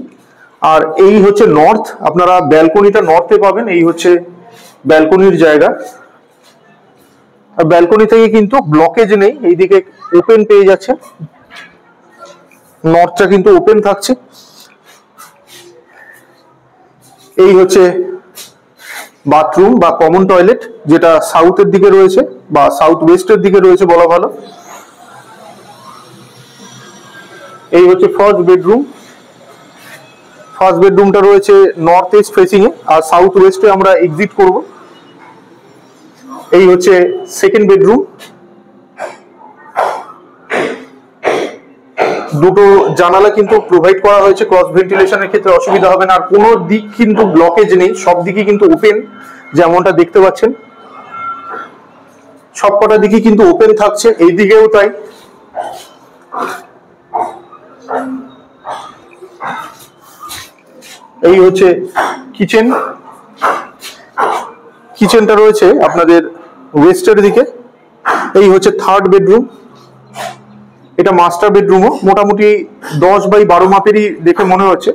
আর এই হচ্ছে নর্থ, আপনারা ব্যালকনিটা নর্থে পাবেন। এই হচ্ছে ব্যালকনির জায়গা, আর ব্যালকনি থেকে কিন্তু ব্লকেজ নেই, এইদিকে ওপেন পেয়ে যাচ্ছে, নর্থটা কিন্তু ওপেন থাকছে। এই হচ্ছে বাথরুম বা কমন টয়লেট, যেটা সাউথের দিকে রয়েছে বা সাউথ ওয়েস্টের দিকে রয়েছে বলা ভালো। এই হচ্ছে ফার্স্ট বেডরুম, ফার্স্ট বেডরুমটা রয়েছে নর্থ ইস্ট ফেসিং এ, আর সাউথ ওয়েস্টে আমরা এক্সিট করব। এই হচ্ছে সেকেন্ড বেডরুম, দুটো জানালা কিন্তু প্রোভাইড করা হয়েছে, ক্রস ভেন্টিলেশনের ক্ষেত্রে অসুবিধা হবে না, আর কোনো দিক কিন্তু ব্লকেজ নেই, সব দিকই কিন্তু ওপেন, যেমনটা দেখতে পাচ্ছেন সবকটা দিকই কিন্তু ওপেন থাকছে, এই দিকেও তাই। এই হচ্ছে কিচেন, কিচেনটা রয়েছে আপনাদের ওয়েস্টের দিকে। এই হচ্ছে থার্ড বেডরুম, এটা মাস্টার বেডরুমও মোটামুটি 10x12 মাপেরই দেখে মনে হচ্ছে।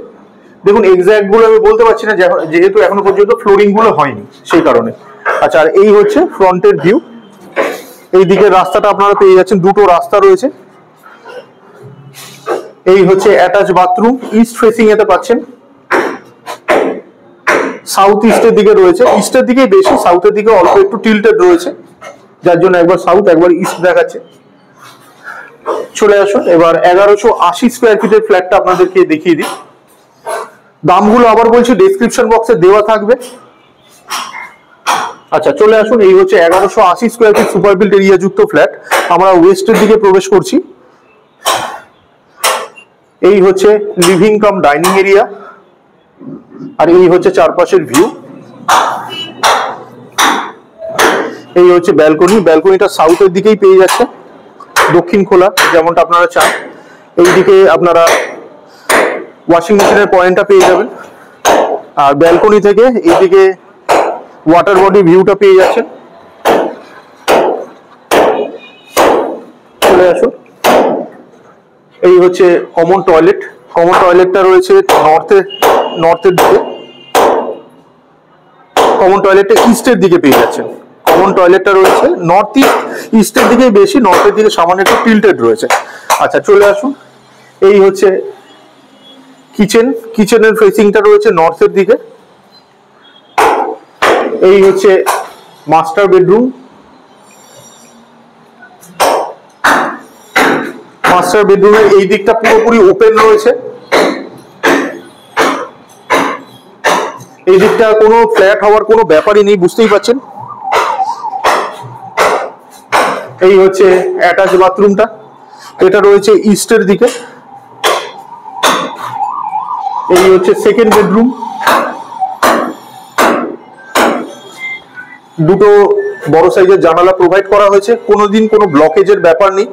দেখুন এক্সাক্ট গুলো আমি বলতে পারছি না, যেহেতু এখনো পর্যন্ত ফ্লোরিং গুলো হয়নি সেই কারণে। আচ্ছা, আর এই হচ্ছে ফ্রন্টের ভিউ, এই দিকে রাস্তাটা আপনারা পেয়ে যাচ্ছেন, দুটো রাস্তা রয়েছে। এই হচ্ছে অ্যাটাচ বাথরুম, ইস্ট ফেসিং এতে পাচ্ছেন, সাউথ ইস্টের দিকে রয়েছে, ইস্টের দিকেই বেশি, সাউথের দিকে অল্প একটু টিল্টেড রয়েছে, যার জন্য একবার সাউথ একবার ইস্ট দেখাচ্ছে। চলে আসুন এবার 1180 স্কোয়ার ফিটের ফ্ল্যাটটা আপনাদেরকে দেখিয়ে দিই। দামগুলো আবার বলছি ডেসক্রিপশন বক্সে দেওয়া থাকবে। আচ্ছা, চলে আসুন, এই হচ্ছে 1180 square feet super built area যুক্ত ফ্ল্যাট। আমরা ওয়েস্টের দিকে প্রবেশ করছি। এই হচ্ছে লিভিং কাম ডাইনিং এরিয়া, আর এই হচ্ছে চারপাশের ভিউ। এই হচ্ছে ব্যালকনি, ব্যালকনিটা সাউথের দিকেই পেয়ে যাচ্ছে, দক্ষিণ খোলা যেমনটা আপনারা চান। এইদিকে আপনারা ওয়াশিং মেশিনের পয়েন্টটা পেয়ে যাবেন, আর ব্যালকনি থেকে এইদিকে ওয়াটার বডি ভিউটা পেয়ে যাচ্ছেন। চলে আসুন, এই হচ্ছে কমন টয়লেট, কমন টয়লেটটা রয়েছে নর্থের দিকে, কমন টয়লেটটা ইস্টের দিকে পেয়ে যাচ্ছেন। কমন টয়লেটটা রয়েছে নর্থ ইস্টের দিকে বেশি, নর্থের দিকে সামান্য একটু টিল্টেড রয়েছে। আচ্ছা, চলে আসুন, এই হচ্ছে কিচেন, কিচেনের ফেসিংটা রয়েছে নর্থের দিকে। এই হচ্ছে মাস্টার বেডরুম, মাস্টার বেডরুমের এই দিকটা পুরোপুরি ওপেন রয়েছে। এই দিকটা কোনো ফ্ল্যাট হওয়ার কোনো ব্যাপারই নেই, বুঝতেই পারছেন। এই হচ্ছে অ্যাটাচ বাথরুমটা, এটা রয়েছে ইস্টের দিকে। এই হচ্ছে সেকেন্ড বেডরুম, দুটো বড় সাইজের জানালা প্রোভাইড করা হয়েছে, কোনোদিন কোনো ব্লকেজের ব্যাপার নেই,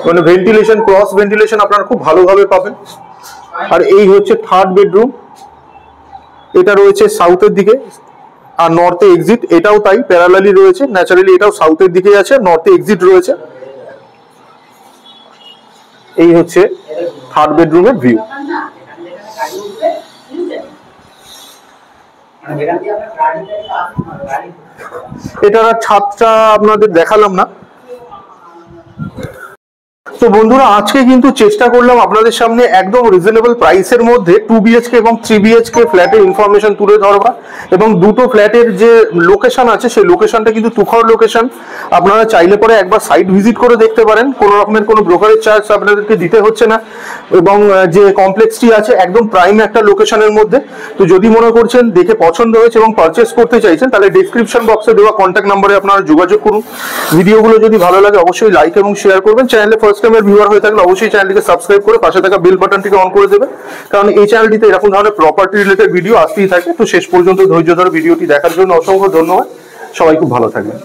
মানে ভেন্টিলেশন, ক্রস ভেন্টিলেশন আপনারা খুব ভালোভাবে পাবেন। আর এই হচ্ছে থার্ড বেডরুম, এটা রয়েছে সাউথের দিকে আর নর্থে এক্সিট, এটাও তাই প্যারালালি রয়েছে, ন্যাচারালি এটাও সাউথের দিকে আছে, নর্থে এক্সিট রয়েছে। এই হচ্ছে থার্ড বেডরুমের ভিউ। এটার ছাদটা আপনাদের দেখালাম না। তো বন্ধুরা আজকে কিন্তু চেষ্টা করলাম আপনাদের সামনে একদম রিজনেবল প্রাইসের মধ্যে 2 BHK এবং 3 BHK ফ্ল্যাটের ইনফরমেশন তুলে ধরবা, এবং দুটো ফ্ল্যাটের যে লোকেশন আছে সেই লোকেশনটা কিন্তু তুখর লোকেশন। আপনারা চাইলে পরে একবার সাইট ভিজিট করে দেখতে পারেন, কোনো রকমের কোনো ব্রোকারেজ চার্জ আপনাদেরকে দিতে হচ্ছে না, এবং যে কমপ্লেক্সটি আছে একদম প্রাইম একটা লোকেশনের মধ্যে। তো যদি মনে করছেন দেখে পছন্দ হয়েছে এবং পারচেস করতে চাইছেন, তাহলে ডেসক্রিপশন বক্সে দেওয়া কন্ট্যাক্ট নাম্বারে আপনারা যোগাযোগ করুন। ভিডিওগুলো যদি ভালো লাগে অবশ্যই লাইক এবং শেয়ার করবেন। চ্যানেলে ফার্স্ট টাইমের ভিউয়ার হয়ে থাকলে অবশ্যই চ্যানেলটিকে সাবস্ক্রাইব করে পাশে থাকা বেল বাটনটিকে অন করে দেবেন, কারণ এই চ্যানেলটিতে এরকম ধরনের প্রপার্টি রিলেটেড ভিডিও আসতেই থাকে। তো শেষ পর্যন্ত ধৈর্য ধরে ভিডিওটি দেখার জন্য অসংখ্য ধন্যবাদ। সবাই খুব ভালো থাকবেন।